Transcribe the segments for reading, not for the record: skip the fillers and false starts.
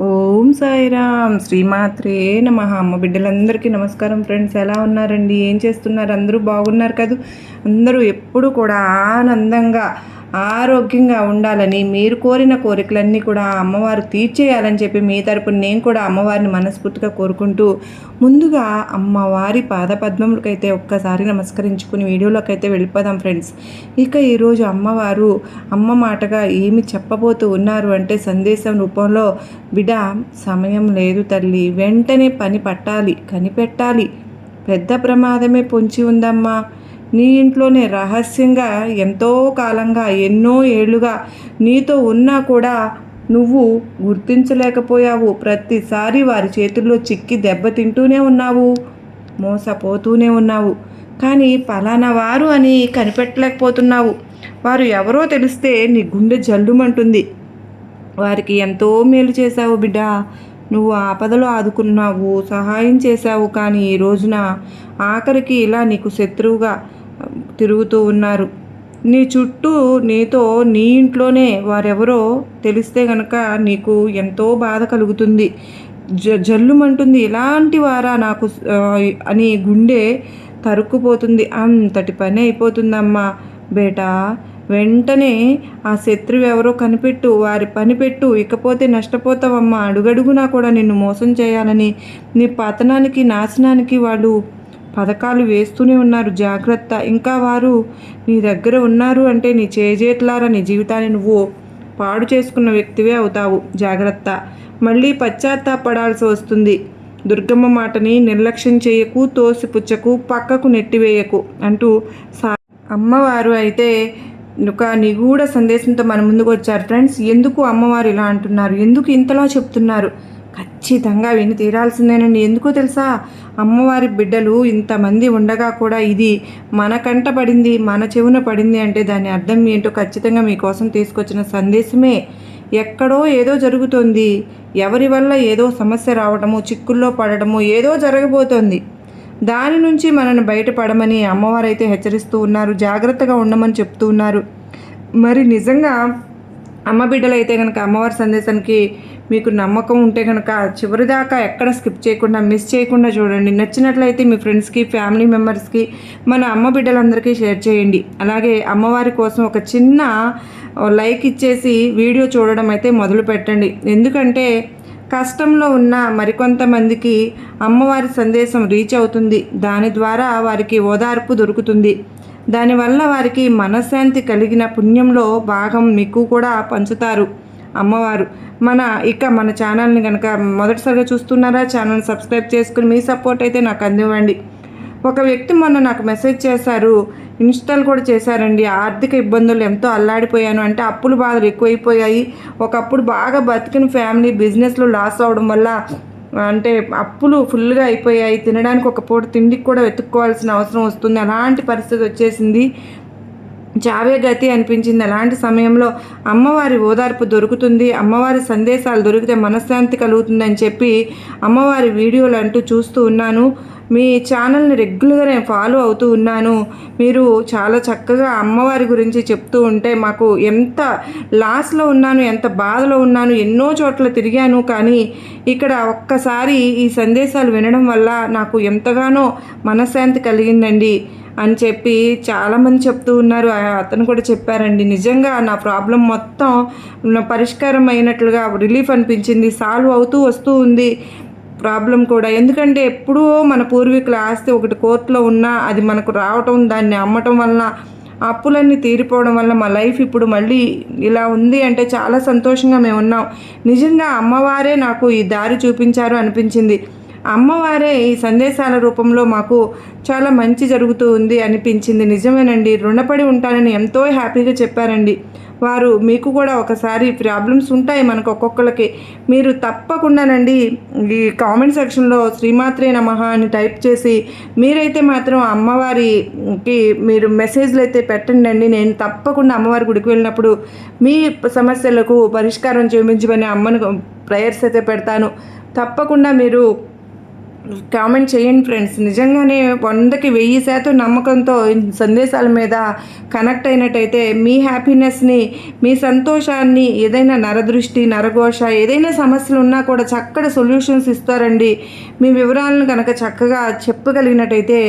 ఓం సాయిరామ్ శ్రీమాత్రే నమః. అమ్మ బిడ్డలందరికీ నమస్కారం ఫ్రెండ్స్. ఎలా ఉన్నారండి? ఏం చేస్తున్నారు? అందరూ బాగున్నారు కదా? అందరూ ఎప్పుడు కూడా ఆనందంగా ఆరోగ్యంగా ఉండాలని, మీరు కోరిన కోరికలన్నీ కూడా అమ్మవారు తీర్చేయాలని చెప్పి మీ తరపున నేను కూడా అమ్మవారిని మనస్ఫూర్తిగా కోరుకుంటూ, ముందుగా అమ్మవారి పాదపద్మములకైతే ఒక్కసారి నమస్కరించుకుని వీడియోలోకి అయితే వెళ్ళిపోదాం ఫ్రెండ్స్. ఇక ఈరోజు అమ్మవారు అమ్మ మాటగా ఏమి చెప్పబోతూ ఉన్నారు అంటే, సందేశం రూపంలో, బిడ్డ సమయం లేదు తల్లి, వెంటనే పని పట్టాలి, కనిపెట్టాలి, పెద్ద ప్రమాదమే పొంచి ఉందమ్మా. నీ ఇంట్లోనే రహస్యంగా ఎంతో కాలంగా ఎన్నో ఏళ్ళుగా నీతో ఉన్నా కూడా నువ్వు గుర్తించలేకపోయావు. ప్రతిసారి వారి చేతుల్లో చిక్కి దెబ్బతింటూనే ఉన్నావు, మోసపోతూనే ఉన్నావు. కానీ పలానా వారు అని కనిపెట్టలేకపోతున్నావు. వారు ఎవరో తెలిస్తే నీ గుండె జల్లుమంటుంది. వారికి ఎంతో మేలు చేశావు బిడ్డ. నువ్వు ఆపదలో ఆదుకున్నావు, సహాయం చేశావు. కానీ ఈ రోజున ఆఖరికి ఇలా నీకు శత్రువుగా తిరుగుతూ ఉన్నారు. నీ చుట్టూ నీతో నీ ఇంట్లోనే వారెవరో తెలిస్తే గనక నీకు ఎంతో బాధ కలుగుతుంది, జల్లుమంటుంది. ఇలాంటి వారా నాకు అని గుండె తరుక్కుపోతుంది. అంతటి పని అయిపోతుందమ్మా. బేటా, వెంటనే ఆ శత్రువు ఎవరో కనిపెట్టు, వారి పని పెట్టు, ఇకపోతే నష్టపోతావమ్మా. అడుగడుగునా కూడా నిన్ను మోసం చేయాలని, నీ పతనానికి నాశనానికి వాళ్ళు పథకాలు వేస్తూనే ఉన్నారు. జాగ్రత్త. ఇంకా వారు నీ దగ్గర ఉన్నారు అంటే నీ చేజేట్లారా నీ జీవితాన్ని నువ్వు పాడు చేసుకున్న వ్యక్తివే అవుతావు. జాగ్రత్త. మళ్ళీ పశ్చాత్తాపడాల్సి వస్తుంది. దుర్గమ్మ మాటని నిర్లక్ష్యం చేయకు, తోసిపుచ్చకు, పక్కకు నెట్టివేయకు అంటూ అమ్మవారు అయితే ఒక నిగూఢ సందేశంతో మన ముందుకు వచ్చారు ఫ్రెండ్స్. ఎందుకు అమ్మవారు ఇలా అంటున్నారు, ఎందుకు ఇంతలా చెప్తున్నారు? ఖచ్చితంగా విని తీరాల్సిందేనండి. ఎందుకో తెలుసా, అమ్మవారి బిడ్డలు ఇంతమంది ఉండగా కూడా ఇది మన కంట పడింది, మన చెవున పడింది అంటే దాని అర్థం ఏంటో ఖచ్చితంగా మీకోసం తీసుకొచ్చిన సందేశమే. ఎక్కడో ఏదో జరుగుతోంది, ఎవరి వల్ల ఏదో సమస్య రావడము, చిక్కుల్లో పడడము ఏదో జరగబోతోంది. దాని నుంచి మనల్ని బయటపడమని అమ్మవారు అయితే హెచ్చరిస్తూ ఉన్నారు. జాగ్రత్తగా ఉండమని చెప్తూ ఉన్నారు. మరి నిజంగా అమ్మ బిడ్డలు అయితే కనుక అమ్మవారి సందేశానికి మీకు నమ్మకం ఉంటే కనుక చివరిదాకా ఎక్కడ స్కిప్ చేయకుండా, మిస్ చేయకుండా చూడండి. నచ్చినట్లయితే మీ ఫ్రెండ్స్కి, ఫ్యామిలీ మెంబర్స్కి, మన అమ్మ బిడ్డలందరికీ షేర్ చేయండి. అలాగే అమ్మవారి కోసం ఒక చిన్న లైక్ ఇచ్చేసి వీడియో చూడడం అయితే మొదలు పెట్టండి. ఎందుకంటే కష్టంలో ఉన్న మరికొంతమందికి అమ్మవారి సందేశం రీచ్ అవుతుంది. దాని ద్వారా వారికి ఓదార్పు దొరుకుతుంది. దానివల్ల వారికి మనశ్శాంతి కలిగిన పుణ్యంలో భాగం మీకు కూడా పంచుతారు అమ్మవారు. మన ఛానల్ని కనుక మొదటిసారిగా చూస్తున్నారా, ఛానల్ని సబ్స్క్రైబ్ చేసుకుని మీ సపోర్ట్ అయితే నాకు అందివ్వండి. ఒక వ్యక్తి మొన్న నాకు మెసేజ్ చేశారు, ఇన్స్టాల్ కూడా చేశారండి. ఆర్థిక ఇబ్బందులు ఎంతో అల్లాడిపోయాను అంటే, అప్పులు బాధలు ఎక్కువైపోయాయి. ఒకప్పుడు బాగా బతికిన ఫ్యామిలీ బిజినెస్లో లాస్ అవడం వల్ల అంటే అప్పులు ఫుల్గా అయిపోయాయి. తినడానికి ఒక పూట తిండికి కూడా వెతుక్కోవాల్సిన అవసరం వస్తుంది. అలాంటి పరిస్థితి వచ్చేసింది. చావే గతి అనిపించింది. అలాంటి సమయంలో అమ్మవారి ఓదార్పు దొరుకుతుంది, అమ్మవారి సందేశాలు దొరికితే మనశ్శాంతి కలుగుతుందని చెప్పి అమ్మవారి వీడియోలు అంటూ చూస్తూ ఉన్నాను. మీ ఛానల్ని రెగ్యులర్గా నేను ఫాలో అవుతూ ఉన్నాను. మీరు చాలా చక్కగా అమ్మవారి గురించి చెప్తూ ఉంటే మాకు ఎంత లాస్లో ఉన్నాను, ఎంత బాధలో ఉన్నాను, ఎన్నో చోట్ల తిరిగాను. కానీ ఇక్కడ ఒక్కసారి ఈ సందేశాలు వినడం వల్ల నాకు ఎంతగానో మనశ్శాంతి కలిగిందండి అని చెప్పి చాలామంది చెప్తూ ఉన్నారు. అతను కూడా చెప్పారండి, నిజంగా నా ప్రాబ్లం మొత్తం పరిష్కారం అయినట్లుగా రిలీఫ్ అనిపించింది. సాల్వ్ అవుతూ వస్తూ ఉంది ప్రాబ్లం కూడా. ఎందుకంటే ఎప్పుడూ మన పూర్వీకుల ఆస్తి ఒకటి కోర్టులో ఉన్నా అది మనకు రావటం, దాన్ని అమ్మటం వలన అప్పులన్నీ తీరిపోవడం వల్ల మా లైఫ్ ఇప్పుడు మళ్ళీ ఇలా ఉంది అంటే చాలా సంతోషంగా మేము ఉన్నాం. నిజంగా అమ్మవారే నాకు ఈ దారి చూపించారు అనిపించింది. అమ్మవారే ఈ సందేశాల రూపంలో మాకు చాలా మంచి జరుగుతూ ఉంది అనిపించింది. నిజమేనండి, రుణపడి ఉంటానని ఎంతో హ్యాపీగా చెప్పారండి వారు. మీకు కూడా ఒకసారి ప్రాబ్లమ్స్ ఉంటాయి మనకు ఒక్కొక్కరికి. మీరు తప్పకుండానండి ఈ కామెంట్ సెక్షన్లో శ్రీమాత్రే నమః అని టైప్ చేసి మీరైతే మాత్రం అమ్మవారికి మీరు మెసేజ్లు అయితే పెట్టండి అండి. నేను తప్పకుండా అమ్మవారి గుడికి వెళ్ళినప్పుడు మీ సమస్యలకు పరిష్కారం చూపించమని అమ్మను ప్రేయర్స్ అయితే పెడతాను. తప్పకుండా మీరు కామెంట్ చేయండి ఫ్రెండ్స్. నిజంగానే 100కి 1000% నమ్మకంతో సందేశాల మీద కనెక్ట్ అయినట్టయితే మీ హ్యాపీనెస్ని, మీ సంతోషాన్ని, ఏదైనా నరదృష్టి, నరఘోష, ఏదైనా సమస్యలు ఉన్నా కూడా చక్కటి సొల్యూషన్స్ ఇస్తారండి. మీ వివరాలను కనుక చక్కగా చెప్పగలిగినట్టయితే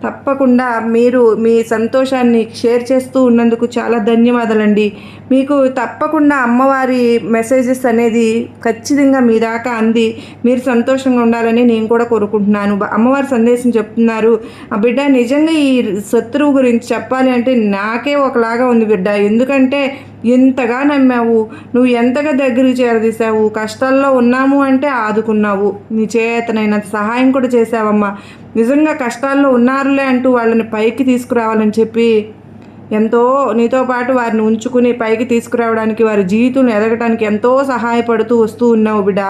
తప్పకుండా మీరు మీ సంతోషాన్ని షేర్ చేస్తూ ఉన్నందుకు చాలా ధన్యవాదాలండి. మీకు తప్పకుండా అమ్మవారి మెసేజెస్ అనేది ఖచ్చితంగా మీ దాకా అంది మీరు సంతోషంగా ఉండాలని నేను కూడా కోరుకుంటున్నాను. అమ్మవారి సందేశం చెప్తున్నారు. ఆ బిడ్డ నిజంగా ఈ శత్రువు గురించి చెప్పాలి అంటే నాకే ఒకలాగా ఉంది బిడ్డ. ఎందుకంటే ఎంతగా నమ్మావు, నువ్వు ఎంతగా దగ్గరికి చేరదీశావు, కష్టాల్లో ఉన్నాము అంటే ఆదుకున్నావు, నీ చేతనైనంత సహాయం కూడా చేసావమ్మా. నిజంగా కష్టాల్లో ఉన్నారులే అంటూ వాళ్ళని పైకి తీసుకురావాలని చెప్పి ఎంతో నీతో పాటు వారిని ఉంచుకుని పైకి తీసుకురావడానికి, వారి జీవితంలో ఎదగడానికి ఎంతో సహాయపడుతూ వస్తూ ఉన్నావు బిడ్డ.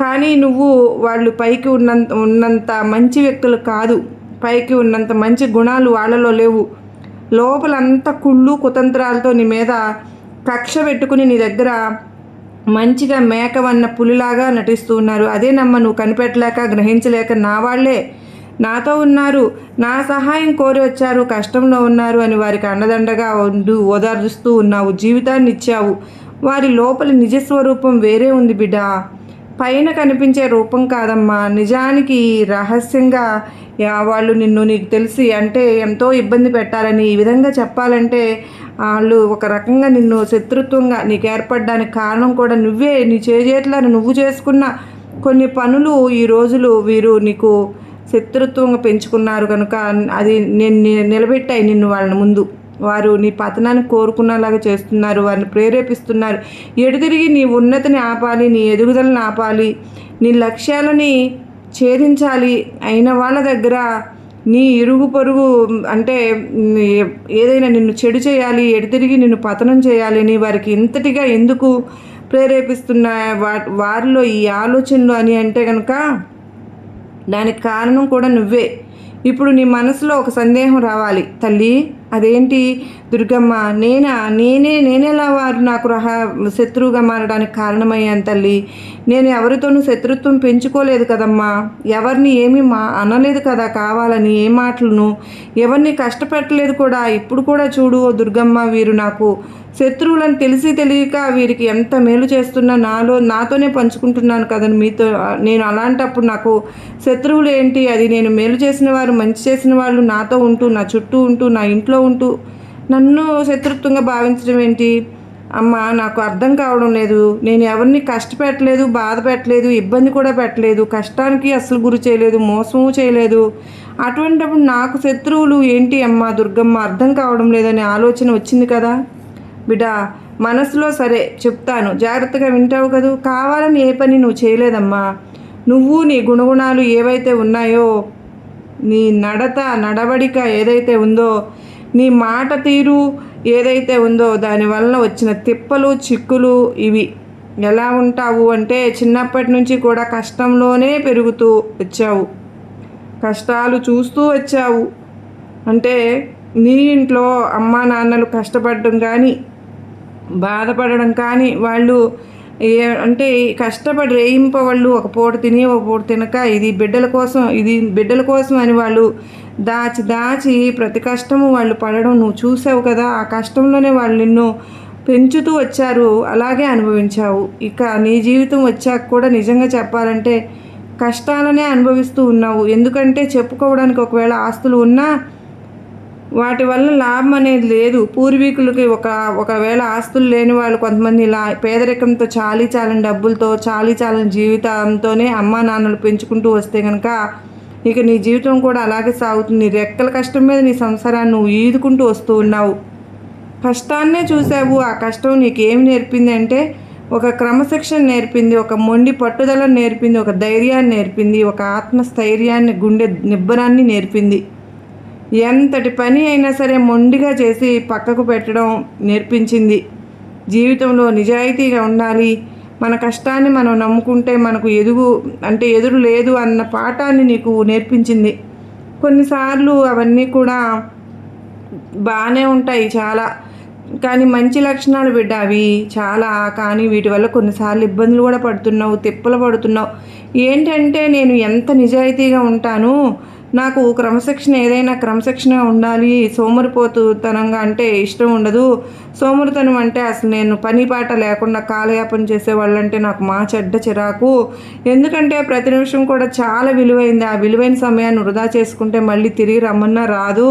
కానీ నువ్వు వాళ్ళు పైకి ఉన్నంత మంచి వ్యక్తులు కాదు, పైకి ఉన్నంత మంచి గుణాలు వాళ్ళలో లేవు. లోపలంతా కుళ్ళు కుతంత్రాలతో నీ మీద కక్ష పెట్టుకుని నీ దగ్గర మంచిగా మేకవన్న పులిలాగా నటిస్తూ ఉన్నారు. అదే నువ్వు కనిపెట్టలేక గ్రహించలేక నా వాళ్ళే నాతో ఉన్నారు, నా సహాయం కోరి వచ్చారు, కష్టంలో ఉన్నారు అని వారికి అండదండగా ఓదార్చుస్తూ ఉన్నావు, జీవితాన్ని ఇచ్చావు. వారి లోపలి నిజస్వరూపం వేరే ఉంది బిడ్డ, పైన కనిపించే రూపం కాదమ్మా. నిజానికి రహస్యంగా వాళ్ళు నీకు తెలిసి అంటే ఎంతో ఇబ్బంది పెట్టాలని, ఈ విధంగా చెప్పాలంటే వాళ్ళు ఒక రకంగా నిన్ను శత్రుత్వంగా నీకు ఏర్పడడానికి కారణం కూడా నువ్వే. నీ చేజేట్లను నువ్వు చేసుకున్న కొన్ని పనులు ఈ రోజులు వీరు నీకు శత్రుత్వంగా పెంచుకున్నారు కనుక అది నేను నిలబెట్టాయి నిన్ను వాళ్ళ ముందు. వారు నీ పతనాన్ని కోరుకున్నలాగా చేస్తున్నారు, వారిని ప్రేరేపిస్తున్నారు. ఎడుతిరిగి నీ ఉన్నతిని ఆపాలి, నీ ఎదుగుదలను ఆపాలి, నీ లక్ష్యాలని ఛేదించాలి అయిన వాళ్ళ దగ్గర నీ ఇరుగు పొరుగు అంటే ఏదైనా నిన్ను చెడు చేయాలి, ఎడుతిరిగి నిన్ను పతనం చేయాలి అని వారికి ఇంతటిగా ఎందుకు ప్రేరేపిస్తున్న వారిలో ఈ ఆలోచనలు అని అంటే కనుక దానికి కారణం కూడా నువ్వే. ఇప్పుడు నీ మనసులో ఒక సందేహం రావాలి, తల్లి అదేంటి దుర్గమ్మ, నేనెలా వారు నాకు శత్రువుగా మారడానికి కారణమయ్యాను తల్లి. నేను ఎవరితోనూ శత్రుత్వం పెంచుకోలేదు కదమ్మా, ఎవరిని ఏమీ అనలేదు కదా కావాలని, ఏ మాటలను ఎవరిని కష్టపెట్టలేదు కూడా. ఇప్పుడు కూడా చూడు దుర్గమ్మ, వీరు నాకు శత్రువులను తెలిసి తెలియక వీరికి ఎంత మేలు చేస్తున్నా నాతోనే పంచుకుంటున్నాను కదని మీతో. నేను అలాంటప్పుడు నాకు శత్రువులు ఏంటి, అది నేను మేలు చేసిన వారు, మంచి చేసిన వాళ్ళు నాతో ఉంటూ, నా చుట్టూ ఉంటూ, నా ఇంట్లో ఉంటూ నన్ను శత్రుత్వంగా భావించడం ఏంటి అమ్మ, నాకు అర్థం కావడం లేదు. నేను ఎవరిని కష్టపెట్టలేదు, బాధ పెట్టలేదు, ఇబ్బంది కూడా పెట్టలేదు, కష్టానికి అసలు గురి చేయలేదు, మోసము చేయలేదు. అటువంటిప్పుడు నాకు శత్రువులు ఏంటి అమ్మ దుర్గమ్మ, అర్థం కావడం లేదనే ఆలోచన వచ్చింది కదా బిడ్డ. మనసులో సరే చెప్తాను, జాగ్రత్తగా వింటావు కదూ. కావాలని ఏ పని నువ్వు చేయలేదమ్మా. నువ్వు నీ గుణగుణాలు ఏవైతే ఉన్నాయో, నీ నడవడిక ఏదైతే ఉందో, నీ మాట తీరు ఏదైతే ఉందో, దానివల్ల వచ్చిన తిప్పలు చిక్కులు ఇవి. ఎలా ఉంటావు అంటే చిన్నప్పటి నుంచి కూడా కష్టంలోనే పెరుగుతూ వచ్చావు, కష్టాలు చూస్తూ వచ్చావు. అంటే నీ ఇంట్లో అమ్మా నాన్నలు కష్టపడడం కానీ బాధపడడం కానీ, వాళ్ళు అంటే కష్టపడి రేయింపవాళ్ళు ఒక పూట తిని ఒక పూట తినక ఇది బిడ్డల కోసం అని వాళ్ళు దాచి ప్రతి కష్టము వాళ్ళు పడడం నువ్వు చూసావు కదా. ఆ కష్టంలోనే వాళ్ళు నిన్ను పెంచుతూ వచ్చారు, అలాగే అనుభవించావు. ఇక నీ జీవితం వచ్చాక కూడా నిజంగా చెప్పాలంటే కష్టాలనే అనుభవిస్తూ ఉన్నావు. ఎందుకంటే చెప్పుకోవడానికి ఒకవేళ ఆస్తులు ఉన్నా వాటి వల్ల లాభం అనేది లేదు. పూర్వీకులకి ఒకవేళ ఆస్తులు లేని వాళ్ళు కొంతమంది ఇలా పేదరికంతో చాలని డబ్బులతో చాలని జీవితంతోనే అమ్మా నాన్నలు పెంచుకుంటూ వస్తే కనుక ఇక నీ జీవితం కూడా అలాగే సాగుతుంది. నీ రెక్కల కష్టం మీద నీ సంసారాన్ని నువ్వు ఈదుకుంటూ వస్తూ ఉన్నావు. కష్టాన్నే చూసావు. ఆ కష్టం నీకు ఏమి నేర్పింది అంటే ఒక క్రమశిక్షణ నేర్పింది, ఒక మొండి పట్టుదలను నేర్పింది, ఒక ధైర్యాన్ని నేర్పింది, ఒక ఆత్మస్థైర్యాన్ని, గుండె నిబ్బరాన్ని నేర్పింది. ఎంతటి పని అయినా సరే మొండిగా చేసి పక్కకు పెట్టడం నేర్పించింది. జీవితంలో నిజాయితీగా ఉండాలి, మన కష్టాన్ని మనం నమ్ముకుంటే మనకు ఎదురు లేదు అన్న పాఠాన్ని నీకు నేర్పించింది. కొన్నిసార్లు అవన్నీ కూడా బాగానే ఉంటాయి చాలా, కానీ మంచి లక్షణాలు బిడ్డ అవి చాలా. కానీ వీటి వల్ల కొన్నిసార్లు ఇబ్బందులు కూడా పడుతున్నావు, తిప్పలు పడుతున్నావు. ఏంటంటే నేను ఎంత నిజాయితీగా ఉంటాను, నాకు క్రమశిక్షణ ఏదైనా క్రమశిక్షణ ఉండాలి, సోమరిపోతుతనంగా అంటే ఇష్టం ఉండదు. సోమరితనం అంటే అసలు నేను పని పాట లేకుండా కాలయాపన చేసేవాళ్ళంటే నాకు చెడ్డ చిరాకు. ఎందుకంటే ప్రతి నిమిషం కూడా చాలా విలువైంది. ఆ విలువైన సమయాన్ని వృధా చేసుకుంటే మళ్ళీ తిరిగి రమ్మన్నా రాదు.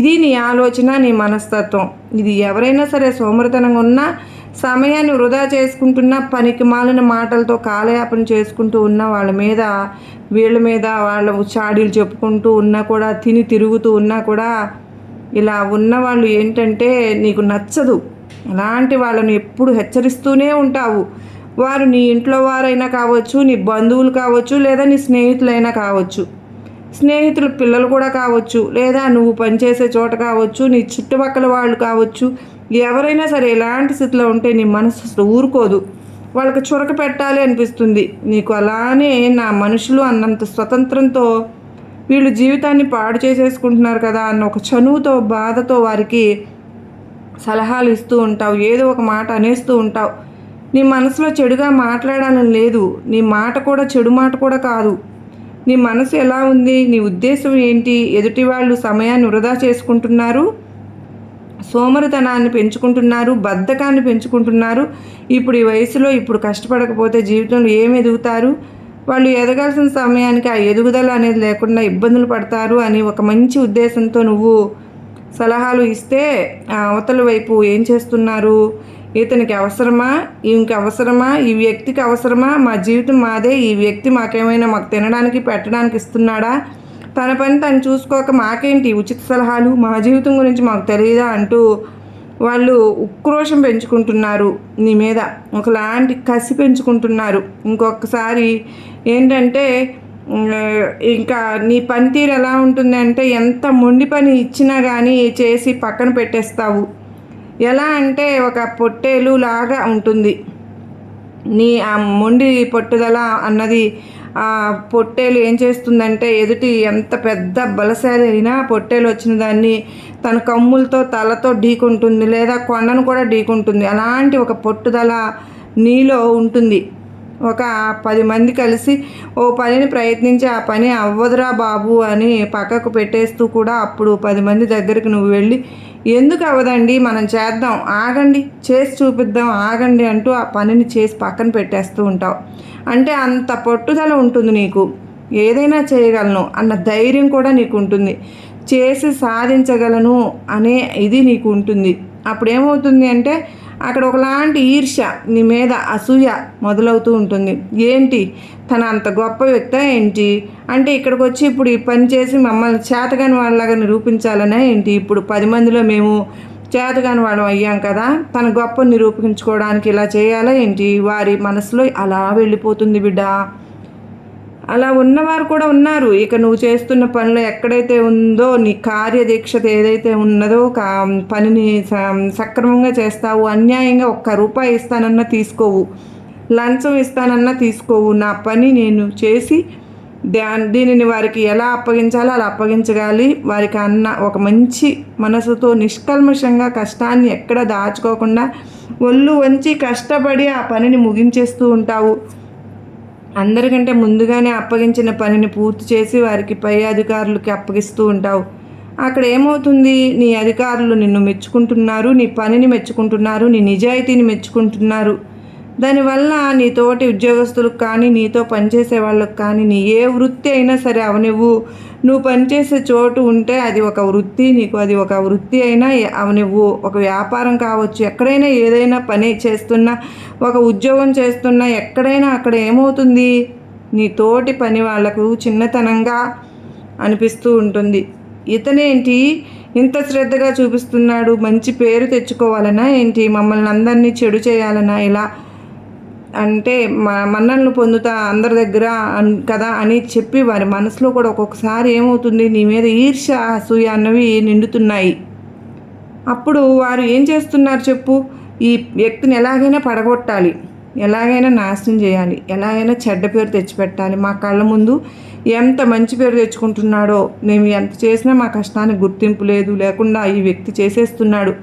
ఇది నీ ఆలోచన, నీ మనస్తత్వం. ఇది ఎవరైనా సరే సోమరితనంగా ఉన్నా, సమయాన్ని వృధా చేసుకుంటున్న పనికి మాలిన మాటలతో కాలయాపన చేసుకుంటూ ఉన్న వాళ్ళ మీద, వీళ్ళ మీద వాళ్ళ చాడీలు చెప్పుకుంటూ ఉన్నా కూడా, తిని తిరుగుతూ ఉన్నా కూడా, ఇలా ఉన్నవాళ్ళు ఏంటంటే నీకు నచ్చదు. అలాంటి వాళ్ళని ఎప్పుడు హెచ్చరిస్తూనే ఉంటావు. వారు నీ ఇంట్లో వారైనా కావచ్చు, నీ బంధువులు కావచ్చు, లేదా నీ స్నేహితులైనా కావచ్చు, స్నేహితుల పిల్లలు కూడా కావచ్చు, లేదా నువ్వు పనిచేసే చోట కావచ్చు, నీ చుట్టుపక్కల వాళ్ళు కావచ్చు. ఎవరైనా సరే ఇలాంటి స్థితిలో ఉంటే నీ మనసు అసలు ఊరుకోదు. వాళ్ళకి చురక పెట్టాలి అనిపిస్తుంది నీకు. అలానే నా మనుషులు అన్నంత స్వతంత్రంతో వీళ్ళు జీవితాన్ని పాడు చేసేసుకుంటున్నారు కదా అన్న ఒక చనువుతో, బాధతో వారికి సలహాలు ఇస్తూ ఉంటావు. ఏదో ఒక మాట అనేస్తూ ఉంటావు. నీ మనసులో చెడుగా మాట్లాడాలని లేదు. నీ మాట కూడా చెడు మాట కూడా కాదు. నీ మనసు ఎలా ఉంది, నీ ఉద్దేశం ఏంటి? ఎదుటి వాళ్ళు సమయాన్ని వృధా చేసుకుంటున్నారు, సోమరితనాన్ని పెంచుకుంటున్నారు, బద్ధకాన్ని పెంచుకుంటున్నారు. ఇప్పుడు ఈ వయసులో ఇప్పుడు కష్టపడకపోతే జీవితంలో ఏమి ఎదుగుతారు? వాళ్ళు ఎదగాల్సిన సమయానికి ఆ ఎదుగుదల అనేది లేకుండా ఇబ్బందులు పడతారు అని ఒక మంచి ఉద్దేశంతో నువ్వు సలహాలు ఇస్తే, ఆ అవతల వైపు ఏం చేస్తున్నారు? ఇతనికి అవసరమా, ఈమెకి అవసరమా, ఈ వ్యక్తికి అవసరమా, మా జీవితం మాదే, ఈ వ్యక్తి మాకేమైనా మాకు తినడానికి పెట్టడానికి ఇస్తున్నాడా, తన పని తను చూసుకోక మాకేంటి ఉచిత సలహాలు, మా జీవితం గురించి మాకు తెలియదా అంటూ వాళ్ళు ఉక్రోషం పెంచుకుంటున్నారు నీ మీద. ఒకలాంటి కసి పెంచుకుంటున్నారు. ఇంకొకసారి ఏంటంటే ఇంకా నీ పనితీరు ఎలా ఉంటుంది అంటే, ఎంత మొండి పని ఇచ్చినా కానీ చేసి పక్కన పెట్టేస్తావు. ఎలా అంటే ఒక పొట్టేలు లాగా ఉంటుంది నీ ఆ మొండి పట్టుదల అన్నది. ఆ పొట్టేలు ఏం చేస్తుందంటే, ఎదుటి ఎంత పెద్ద బలశాలి అయినా పొట్టేలు వచ్చిన దాన్ని తన కమ్ములతో తలతో ఢీకుంటుంది, లేదా కొండను కూడా ఢీకుంటుంది. అలాంటి ఒక పట్టుదల నీలో ఉంటుంది. ఒక 10 మంది కలిసి ఓ పనిని ప్రయత్నించి ఆ పని అవ్వదురా బాబు అని పక్కకు పెట్టేస్తూ కూడా అప్పుడు 10 మంది దగ్గరికి నువ్వు వెళ్ళి, ఎందుకు అవ్వదండి, మనం చేద్దాం, ఆగండి, చేసి చూపిద్దాం, ఆగండి అంటూ ఆ పనిని చేసి పక్కన పెట్టేస్తూ ఉంటావు. అంటే అంత పట్టుదల ఉంటుంది నీకు. ఏదైనా చేయగలను అన్న ధైర్యం కూడా నీకు ఉంటుంది. చేసి సాధించగలను అనే ఇది నీకు ఉంటుంది. అప్పుడు ఏమవుతుంది అంటే, అక్కడ ఒకలాంటి ఈర్ష్య, నీ మీద అసూయ మొదలవుతూ ఉంటుంది. ఏంటి, తన అంత గొప్ప వ్యక్తి ఏంటి అంటే, ఇక్కడికి వచ్చి ఇప్పుడు ఈ పని చేసి మమ్మల్ని చేతగాని వాళ్ళలాగా నిరూపించాలనే ఏంటి? ఇప్పుడు 10 మందిలో మేము చేతగాని వాళ్ళం అయ్యాం కదా, తన గొప్ప నిరూపించుకోవడానికి ఇలా చేయాలా ఏంటి? వారి మనసులో అలా వెళ్ళిపోతుంది బిడ్డ. అలా ఉన్నవారు కూడా ఉన్నారు. ఇక నువ్వు చేస్తున్న పనిలో ఎక్కడైతే ఉందో నీ కార్యదీక్షత ఏదైతే ఉన్నదో, పనిని సక్రమంగా చేస్తావు. అన్యాయంగా ₹1 ఇస్తానన్నా తీసుకోవు, లంచం ఇస్తానన్నా తీసుకోవు. నా పని నేను చేసి దీనిని వారికి ఎలా అప్పగించాలో అలా అప్పగించగాలి. వారికి అన్న ఒక మంచి మనసుతో నిష్కల్మషంగా కష్టాన్ని ఎక్కడ దాచుకోకుండా ఒళ్ళు వంచి కష్టపడి ఆ పనిని ముగించేస్తూ ఉంటావు. అందరికంటే ముందుగానే అప్పగించిన పనిని పూర్తి చేసి వారికి పై అధికారులకి అప్పగిస్తూ ఉంటావు. అక్కడ ఏమవుతుంది, నీ అధికారులు నిన్ను మెచ్చుకుంటున్నారు, నీ పనిని మెచ్చుకుంటున్నారు, నీ నిజాయితీని మెచ్చుకుంటున్నారు. దానివల్ల నీ తోటి ఉద్యోగస్తులకు కానీ, నీతో పనిచేసే వాళ్ళకు కానీ, నీ ఏ వృత్తి అయినా సరే అవనివ్వు, నువ్వు పనిచేసే చోటు ఉంటే అది ఒక వృత్తి, నీకు అది ఒక వృత్తి అయినా అవనివ్వు, ఒక వ్యాపారం కావచ్చు, ఎక్కడైనా ఏదైనా పని చేస్తున్నా, ఒక ఉద్యోగం చేస్తున్నా, ఎక్కడైనా అక్కడ ఏమవుతుంది, నీ తోటి పని వాళ్ళకు చిన్నతనంగా అనిపిస్తూ ఉంటుంది. ఇతనేంటి ఇంత శ్రద్ధగా చూపిస్తున్నాడు, మంచి పేరు తెచ్చుకోవాలనా ఏంటి, మమ్మల్ని అందరినీ చెడు చేయాలనా, ఇలా అంటే మన్ననలు పొందుతా అందరి దగ్గర కదా అని చెప్పి వారి మనసులో కూడా ఒక్కొక్కసారి ఏమవుతుంది, నీ మీద ఈర్ష్య అసూయ అన్నవి నిండుతున్నాయి. అప్పుడు వారు ఏం చేస్తున్నారు చెప్పు, ఈ వ్యక్తిని ఎలాగైనా పడగొట్టాలి, ఎలాగైనా నాశనం చేయాలి, ఎలాగైనా చెడ్డ పేరు తెచ్చిపెట్టాలి, మా కళ్ళ ముందు ఎంత మంచి పేరు తెచ్చుకుంటున్నాడో, మేము ఎంత చేసినా మా కష్టానికి గుర్తింపు లేదు, లేకుండా ఈ వ్యక్తి చేసేస్తున్నాడు.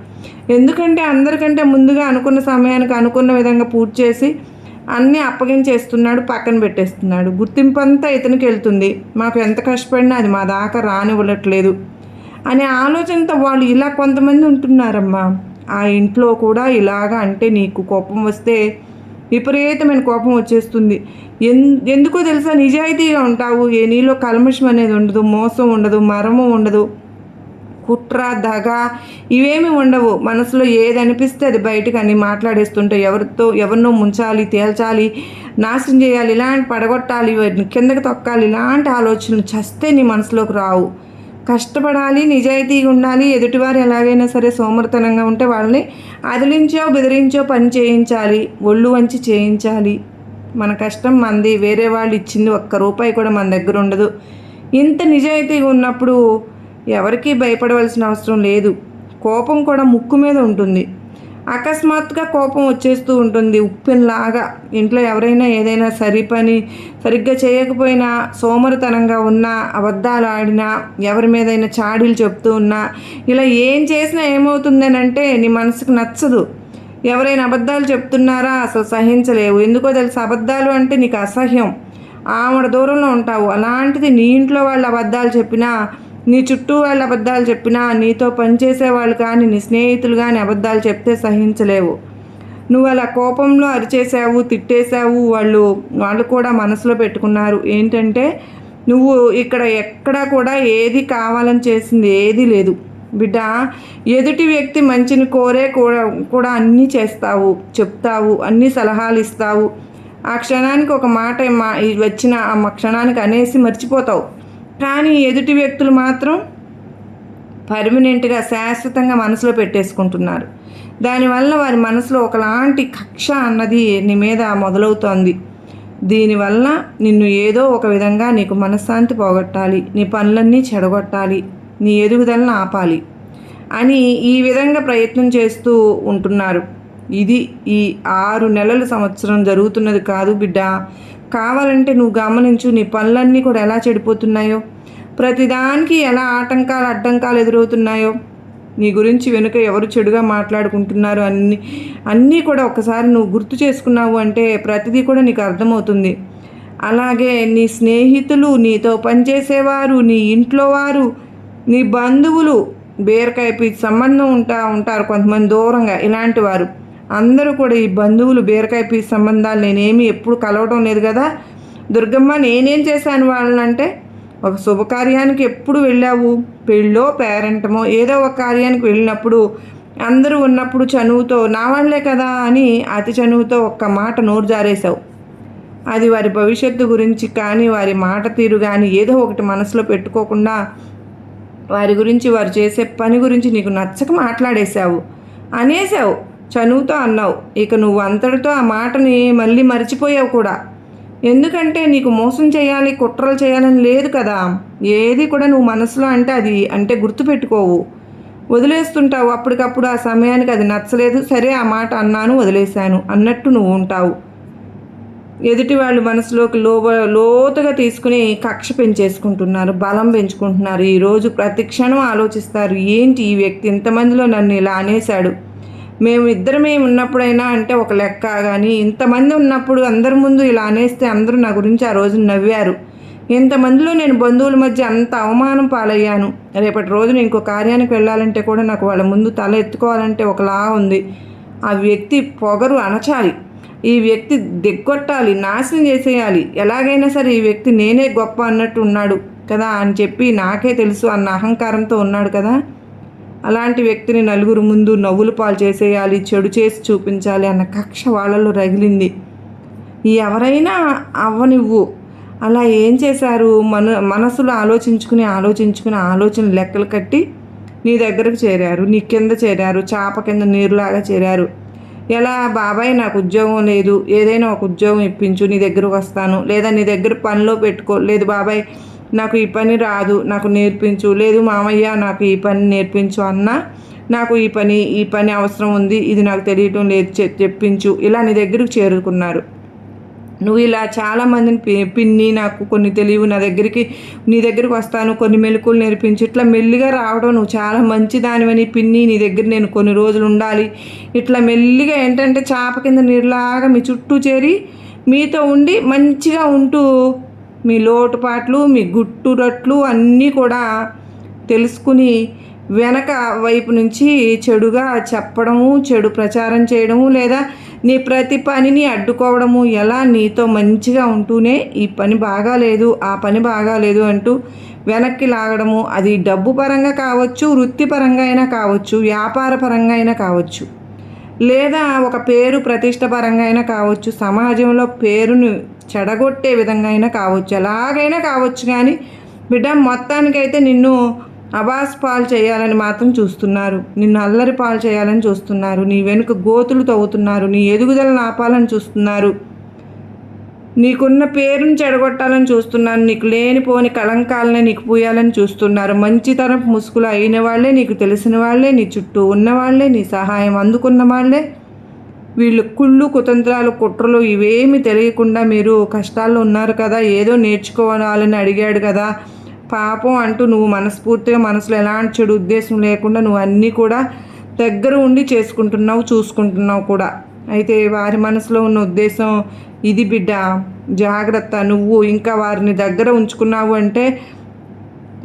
ఎందుకంటే అందరికంటే ముందుగా అనుకున్న సమయానికి అనుకున్న విధంగా పూర్తి చేసి అన్నీ అప్పగించేస్తున్నాడు, పక్కన పెట్టేస్తున్నాడు. గుర్తింపు అంతా ఇతనికి వెళ్తుంది. మాకు ఎంత కష్టపడినా అది మా దాకా రానివ్వట్లేదు అనే ఆలోచనతో వాళ్ళు ఇలా కొంతమంది ఉంటున్నారమ్మా. ఆ ఇంట్లో కూడా ఇలాగా అంటే నీకు కోపం వస్తే విపరీతమైన కోపం వచ్చేస్తుంది. ఎందుకో తెలుసా, నిజాయితీగా ఉంటావు, నీలో కల్మషం అనేది ఉండదు, మోసం ఉండదు, మరము ఉండదు, కుట్ర దగ ఇవేమి ఉండవు. మనసులో ఏది అనిపిస్తే అది బయటకు అన్ని మాట్లాడేస్తుంటే ఎవరినో ముంచాలి, తేల్చాలి, నాశనం చేయాలి, ఇలాంటి పడగొట్టాలి, కిందకి తొక్కాలి, ఇలాంటి ఆలోచనలు చస్తే నీ మనసులోకి రావు. కష్టపడాలి, నిజాయితీగా ఉండాలి. ఎదుటివారు ఎలాగైనా సరే సోమరితనంగా ఉంటే వాళ్ళని అదిలించో బెదిరించో పని చేయించాలి, ఒళ్ళు వంచి చేయించాలి. మన కష్టం మనది, వేరే వాళ్ళు ఇచ్చింది ఒక్క రూపాయి కూడా మన దగ్గర ఉండదు. ఇంత నిజాయితీగా ఉన్నప్పుడు ఎవరికీ భయపడవలసిన అవసరం లేదు. కోపం కూడా ముక్కు మీద ఉంటుంది. అకస్మాత్తుగా కోపం వచ్చేస్తూ ఉంటుంది ఉప్పెనలాగా. ఇంట్లో ఎవరైనా ఏదైనా సరిగ్గా చేయకపోయినా, సోమరితనంగా ఉన్నా, అబద్ధాలు ఆడినా, ఎవరి మీదైనా చాడీలు చెప్తూ ఉన్నా, ఇలా ఏం చేసినా ఏమవుతుందనంటే నీ మనసుకు నచ్చదు. ఎవరైనా అబద్ధాలు చెప్తున్నారా అసలు సహించలేవు. ఎందుకో తెలుసు, అబద్ధాలు అంటే నీకు అసహ్యం. ఆవిడ దూరంలో ఉంటావు. అలాంటిది నీ ఇంట్లో వాళ్ళు అబద్ధాలు చెప్పినా, నీ చుట్టూ వాళ్ళు అబద్ధాలు చెప్పినా, నీతో పనిచేసే వాళ్ళు కానీ నీ స్నేహితులు కానీ అబద్ధాలు చెప్తే సహించలేవు. నువ్వు అలా కోపంలో అరిచేసావు, తిట్టేశావు. వాళ్ళు కూడా మనసులో పెట్టుకున్నారు ఏంటంటే నువ్వు ఇక్కడ ఎక్కడా కూడా ఏది కావాలని చేసింది ఏదీ లేదు బిడ్డ. ఎదుటి వ్యక్తి మంచిని కోరే కూడా అన్నీ చేస్తావు, చెప్తావు, అన్ని సలహాలు ఇస్తావు. ఆ క్షణానికి ఒక మాట వచ్చిన ఆ క్షణానికి అనేసి మర్చిపోతావు. కానీ ఎదుటి వ్యక్తులు మాత్రం పర్మనెంట్గా శాశ్వతంగా మనసులో పెట్టేసుకుంటున్నారు. దానివల్ల వారి మనసులో ఒకలాంటి కక్ష అన్నది నీ మీద మొదలవుతోంది. దీనివల్ల నిన్ను ఏదో ఒక విధంగా నీకు మనశ్శాంతి పోగొట్టాలి, నీ పనులన్నీ చెడగొట్టాలి, నీ ఎదుగుదలను ఆపాలి అని ఈ విధంగా ప్రయత్నం చేస్తూ ఉంటున్నారు. ఇది ఈ 6 నెలల సంవత్సరం జరుగుతున్నది కాదు బిడ్డ. కావాలంటే నువ్వు గమనించు, నీ పనులన్నీ కూడా ఎలా చెడిపోతున్నాయో, ప్రతిదానికి ఎలా అడ్డంకాలు ఎదురవుతున్నాయో, నీ గురించి వెనుక ఎవరు చెడుగా మాట్లాడుకుంటున్నారు అన్నీ కూడా ఒకసారి నువ్వు గుర్తు చేసుకున్నావు అంటే ప్రతిదీ కూడా నీకు అర్థమవుతుంది. అలాగే నీ స్నేహితులు, నీతో పనిచేసేవారు, నీ ఇంట్లో వారు, నీ బంధువులు, బీరకాయ పీచు సంబంధం ఉంటారు కొంతమంది దూరంగా. ఇలాంటి వారు అందరూ కూడా ఈ బంధువులు బీరకాయ పీచు సంబంధాలు నేనేమి ఎప్పుడు కలవడం లేదు కదా దుర్గమ్మ. నేనేం చేశాను వాళ్ళనంటే, ఒక శుభకార్యానికి ఎప్పుడు వెళ్ళావు, పెళ్ళో పేరెంటమో ఏదో ఒక కార్యానికి వెళ్ళినప్పుడు అందరూ ఉన్నప్పుడు చనువుతో నా వాళ్ళే కదా అని అతి చనువుతో ఒక్క మాట నోరు జారేశావు. అది వారి భవిష్యత్తు గురించి కానీ, వారి మాట తీరు కానీ ఏదో ఒకటి మనసులో పెట్టుకోకుండా వారి గురించి, వారు చేసే పని గురించి నీకు నచ్చక మాట్లాడేశావు, అనేసావు, చనువుతో అన్నావు. ఇక నువ్వు అంతటితో ఆ మాటని మళ్ళీ మర్చిపోయావు కూడా. ఎందుకంటే నీకు మోసం చేయాలి, కుట్రలు చేయాలని లేదు కదా. ఏది కూడా నువ్వు మనసులో అంటే గుర్తుపెట్టుకోవు, వదిలేస్తుంటావు. అప్పటికప్పుడు ఆ సమయానికి అది నచ్చలేదు, సరే ఆ మాట అన్నాను, వదిలేశాను అన్నట్టు నువ్వు ఉంటావు. ఎదుటి వాళ్ళు మనసులోకి లోతుగా తీసుకుని కక్ష పెంచేసుకుంటున్నారు, బలం పెంచుకుంటున్నారు. ఈరోజు ప్రతి క్షణం ఆలోచిస్తారు, ఏంటి ఈ వ్యక్తి ఇంతమందిలో నన్ను ఇలా అనేశాడు, మేమిద్దరమే ఉన్నప్పుడైనా అంటే ఒక లెక్క, కానీ ఇంతమంది ఉన్నప్పుడు అందరి ముందు ఇలా అనేస్తే అందరూ నా గురించి ఆ రోజు నవ్వారు. ఇంతమందిలో నేను బంధువుల మధ్య అంత అవమానం పాలయ్యాను. రేపటి రోజున ఇంకో కార్యానికి వెళ్ళాలంటే కూడా నాకు వాళ్ళ ముందు తల ఎత్తుకోవాలంటే ఒకలా ఉంది. ఆ వ్యక్తి పొగరు అణచాలి, ఈ వ్యక్తి దిగ్గొట్టాలి, నాశనం చేసేయాలి, ఎలాగైనా సరే ఈ వ్యక్తి నేనే గొప్ప అన్నట్టు ఉన్నాడు కదా అని చెప్పి నాకే తెలుసు అన్న అహంకారంతో ఉన్నాడు కదా. అలాంటి వ్యక్తిని నలుగురు ముందు నవ్వులు పాలు చేసేయాలి, చెడు చేసి చూపించాలి అన్న కక్ష వాళ్ళలో రగిలింది. ఎవరైనా అవ్వనివ్వు. అలా ఏం చేశారు, మనసులో ఆలోచించుకుని ఆలోచన లెక్కలు కట్టి నీ దగ్గరకు చేరారు, నీ కింద చేరారు, చాప కింద నీరులాగా చేరారు. ఎలా, బాబాయ్ నాకు ఉద్యోగం లేదు, ఏదైనా ఒక ఉద్యోగం ఇప్పించు, నీ దగ్గరకు వస్తాను, లేదా నీ దగ్గర పనిలో పెట్టుకో, లేదు బాబాయ్ నాకు ఈ పని రాదు, నాకు నేర్పించు, లేదు మామయ్య నాకు ఈ పని నేర్పించు అన్నా, నాకు ఈ పని అవసరం ఉంది, ఇది నాకు తెలియటం లేదు, చెప్పించు, ఇలా నీ దగ్గరకు చేరుకున్నారు. నువ్వు ఇలా చాలామందిని పిన్ని నాకు కొన్ని తెలియవు, నీ దగ్గరికి వస్తాను, కొన్ని మెలకువలు నేర్పించు, ఇట్లా మెల్లిగా రావడం. నువ్వు చాలా మంచిదానివని పిన్ని నీ దగ్గర నేను కొన్ని రోజులు ఉండాలి, ఇట్లా మెల్లిగా ఏంటంటే చాప కింద నీరులాగా మీ చుట్టూ చేరి మీతో ఉండి మంచిగా ఉంటూ మీ లోటుపాట్లు మీ గుట్టురట్లు అన్నీ కూడా తెలుసుకుని వెనక వైపు నుంచి చెడుగా చెప్పడము, చెడు ప్రచారం చేయడము, లేదా నీ ప్రతి పనిని అడ్డుకోవడము, ఎలా నీతో మంచిగా ఉంటూనే ఈ పని బాగాలేదు ఆ పని బాగాలేదు అంటూ వెనక్కి లాగడము. అది డబ్బు పరంగా కావచ్చు, వృత్తిపరంగా అయినా కావచ్చు, వ్యాపార పరంగా అయినా కావచ్చు, లేదా ఒక పేరు ప్రతిష్ట పరంగా అయినా కావచ్చు, సమాజంలో పేరును చెడగొట్టే విధంగా అయినా కావచ్చు, ఎలాగైనా కావచ్చు. కానీ బిడ్డ మొత్తానికైతే నిన్ను అబాస్ పాలు చేయాలని మాత్రం చూస్తున్నారు, నిన్ను అల్లరి పాలు చేయాలని చూస్తున్నారు, నీ వెనుక గోతులు తవ్వుతున్నారు, నీ ఎదుగుదలను ఆపాలని చూస్తున్నారు, నీకున్న పేరుని చెడగొట్టాలని చూస్తున్నారు, నీకు లేనిపోని కళంకాలనే నీకు పూయాలని చూస్తున్నారు. మంచితనపు ముసుగులు అయిన వాళ్ళే, నీకు తెలిసిన వాళ్ళే, నీ చుట్టూ ఉన్నవాళ్లే, నీ సహాయం అందుకున్న వాళ్ళే, వీళ్ళు కుళ్ళు కుతంత్రాలు కుట్రలు ఇవేమి తెలియకుండా మీరు కష్టాల్లో ఉన్నారు కదా, ఏదో నేర్చుకోవాలని అడిగాడు కదా పాపం అంటూ నువ్వు మనస్ఫూర్తిగా మనసులో ఎలాంటి చెడు ఉద్దేశం లేకుండా నువ్వు అన్నీ కూడా దగ్గర ఉండి చేసుకుంటున్నావు, చూసుకుంటున్నావు కూడా. అయితే వారి మనసులో ఉన్న ఉద్దేశం ఇది బిడ్డ, జాగ్రత్త. నువ్వు ఇంకా వారిని దగ్గర ఉంచుకున్నావు అంటే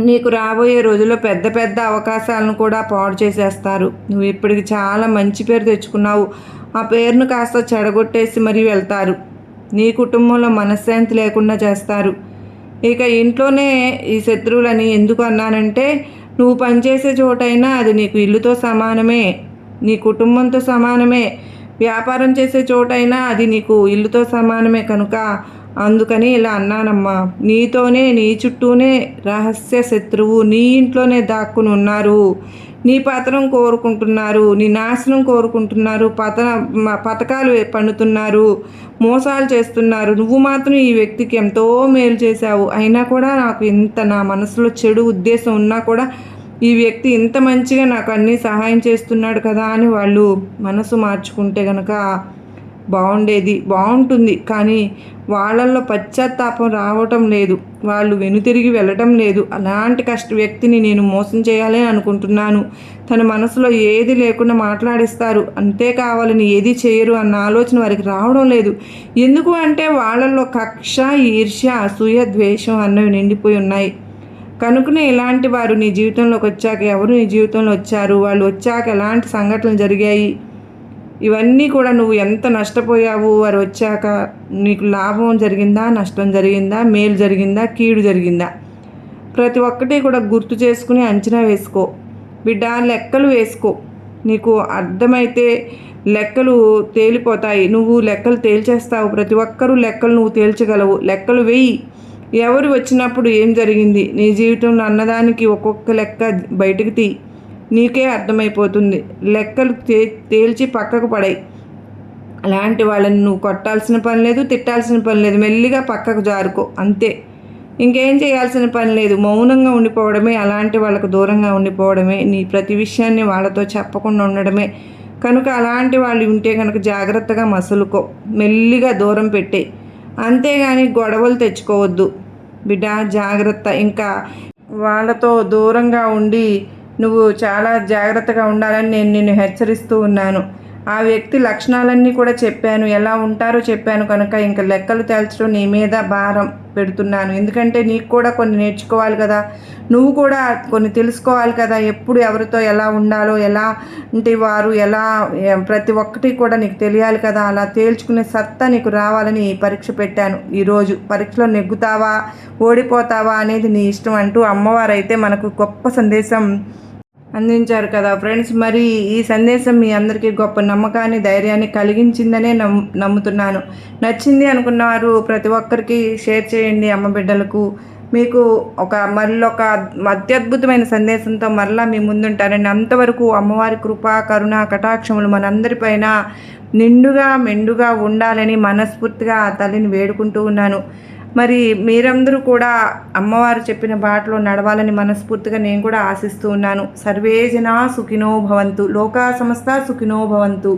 నీకు రాబోయే రోజుల్లో పెద్ద పెద్ద అవకాశాలను కూడా పాడు చేసేస్తారు. నువ్వు ఇప్పటికి చాలా మంచి పేరు తెచ్చుకున్నావు, ఆ పేరును కాస్త చెడగొట్టేసి మరీ వెళ్తారు. నీ కుటుంబంలో మనశ్శాంతి లేకుండా చేస్తారు. ఇక ఇంట్లోనే ఈ శత్రువులని ఎందుకు అన్నానంటే, నువ్వు పనిచేసే చోటైనా అది నీకు ఇల్లుతో సమానమే, నీ కుటుంబంతో సమానమే. వ్యాపారం చేసే చోటైనా అది నీకు ఇల్లుతో సమానమే కనుక అందుకని ఇలా అన్నానమ్మా. నీతోనే నీ చుట్టూనే రహస్య శత్రువు నీ ఇంట్లోనే దాక్కుని ఉన్నారు. నీ పతనం కోరుకుంటున్నారు, నీ నాశనం కోరుకుంటున్నారు, పథకాలు పన్నుతున్నారు, మోసాలు చేస్తున్నారు. నువ్వు మాత్రం ఈ వ్యక్తికి ఎంతో మేలు చేశావు, అయినా కూడా నాకు ఇంత నా మనసులో చెడు ఉద్దేశం ఉన్నా కూడా ఈ వ్యక్తి ఇంత మంచిగా నాకు అన్నీ సహాయం చేస్తున్నాడు కదా అని వాళ్ళు మనసు మార్చుకుంటే కనుక బాగుంటుంది. కానీ వాళ్ళల్లో పశ్చాత్తాపం రావటం లేదు, వాళ్ళు వెనుతిరిగి వెళ్ళటం లేదు. అలాంటి వ్యక్తిని నేను మోసం చేయాలని అనుకుంటున్నాను. తన మనసులో ఏది లేకుండా మాట్లాడిస్తారు, అంతే కావాలని ఏది చేయరు అన్న ఆలోచన వారికి రావడం లేదు. ఎందుకు అంటే వాళ్ళల్లో కక్ష, ఈర్ష్య, అసూయ, ద్వేషం అన్నవి నిండిపోయి ఉన్నాయి. కనుకనే ఇలాంటి వారు నీ జీవితంలోకి వచ్చాక, ఎవరు నీ జీవితంలో వచ్చారు, వాళ్ళు వచ్చాక ఎలాంటి సంఘటనలు జరిగాయి, ఇవన్నీ కూడా నువ్వు ఎంత నష్టపోయావు, వారు వచ్చాక నీకు లాభం జరిగిందా, నష్టం జరిగిందా, మేలు జరిగిందా, కీడు జరిగిందా, ప్రతి ఒక్కటి కూడా గుర్తు చేసుకుని అంచనా వేసుకో బిడ్డ. లెక్కలు వేసుకో, నీకు అర్థమైతే లెక్కలు తేలిపోతాయి. నువ్వు లెక్కలు తేల్చేస్తావు, ప్రతి ఒక్కరూ లెక్కలు నువ్వు తేల్చగలవు. లెక్కలు వేయి, ఎవరు వచ్చినప్పుడు ఏం జరిగింది నీ జీవితంలో అన్నదానికి ఒక్కొక్క లెక్క బయటకు తీ, నీకే అర్థమైపోతుంది. లెక్కలు తేల్చి పక్కకు పడాయి. అలాంటి వాళ్ళని నువ్వు కొట్టాల్సిన పని లేదు, తిట్టాల్సిన పని లేదు, మెల్లిగా పక్కకు జారుకో అంతే. ఇంకేం చేయాల్సిన పని లేదు, మౌనంగా ఉండిపోవడమే, అలాంటి వాళ్ళకు దూరంగా ఉండిపోవడమే, నీ ప్రతి విషయాన్ని వాళ్ళతో చెప్పకుండా ఉండడమే. కనుక అలాంటి వాళ్ళు ఉంటే కనుక జాగ్రత్తగా మసులుకో, మెల్లిగా దూరం పెట్టే, అంతేగాని గొడవలు తెచ్చుకోవద్దు బిడ్డ, జాగ్రత్త. ఇంకా వాళ్ళతో దూరంగా ఉండి నువ్వు చాలా జాగ్రత్తగా ఉండాలని నేను నిన్ను హెచ్చరిస్తూ ఉన్నాను. ఆ వ్యక్తి లక్షణాలన్నీ కూడా చెప్పాను, ఎలా ఉంటారో చెప్పాను. కనుక ఇంకా లెక్కలు తేల్చడం నీ మీద భారం పెడుతున్నాను. ఎందుకంటే నీకు కూడా కొన్ని నేర్చుకోవాలి కదా, నువ్వు కూడా కొన్ని తెలుసుకోవాలి కదా, ఎప్పుడు ఎవరితో ఎలా ఉండాలో, ఎలా అంటే వారు ఎలా, ప్రతి ఒక్కటి కూడా నీకు తెలియాలి కదా. అలా తేల్చుకునే సత్తా నీకు రావాలని పరీక్ష పెట్టాను. ఈరోజు పరీక్షలో నెగ్గుతావా ఓడిపోతావా అనేది నీ ఇష్టం అంటూ అమ్మవారైతే మనకు గొప్ప సందేశం అందించారు కదా ఫ్రెండ్స్. మరి ఈ సందేశం మీ అందరికీ గొప్ప నమ్మకాన్ని, ధైర్యాన్ని కలిగించిందనే నమ్ముతున్నాను. నచ్చింది అనుకున్నవారు ప్రతి ఒక్కరికి షేర్ చేయండి. అమ్మ బిడ్డలకు మీకు మరొక అత్యద్భుతమైన సందేశంతో మరలా మీ ముందుంటారండి. అంతవరకు అమ్మవారి కృప, కరుణ, కటాక్షములు మనందరిపైన నిండుగా మెండుగా ఉండాలని మనస్ఫూర్తిగా ఆ తల్లిని వేడుకుంటూ ఉన్నాను. మరి మీరందరూ కూడా అమ్మవారు చెప్పిన బాటలో నడవాలని మనస్ఫూర్తిగా నేను కూడా ఆశిస్తూ ఉన్నాను. సర్వే జనా సుఖినో భవంతు, లోకా సమస్త సుఖినో భవంతు.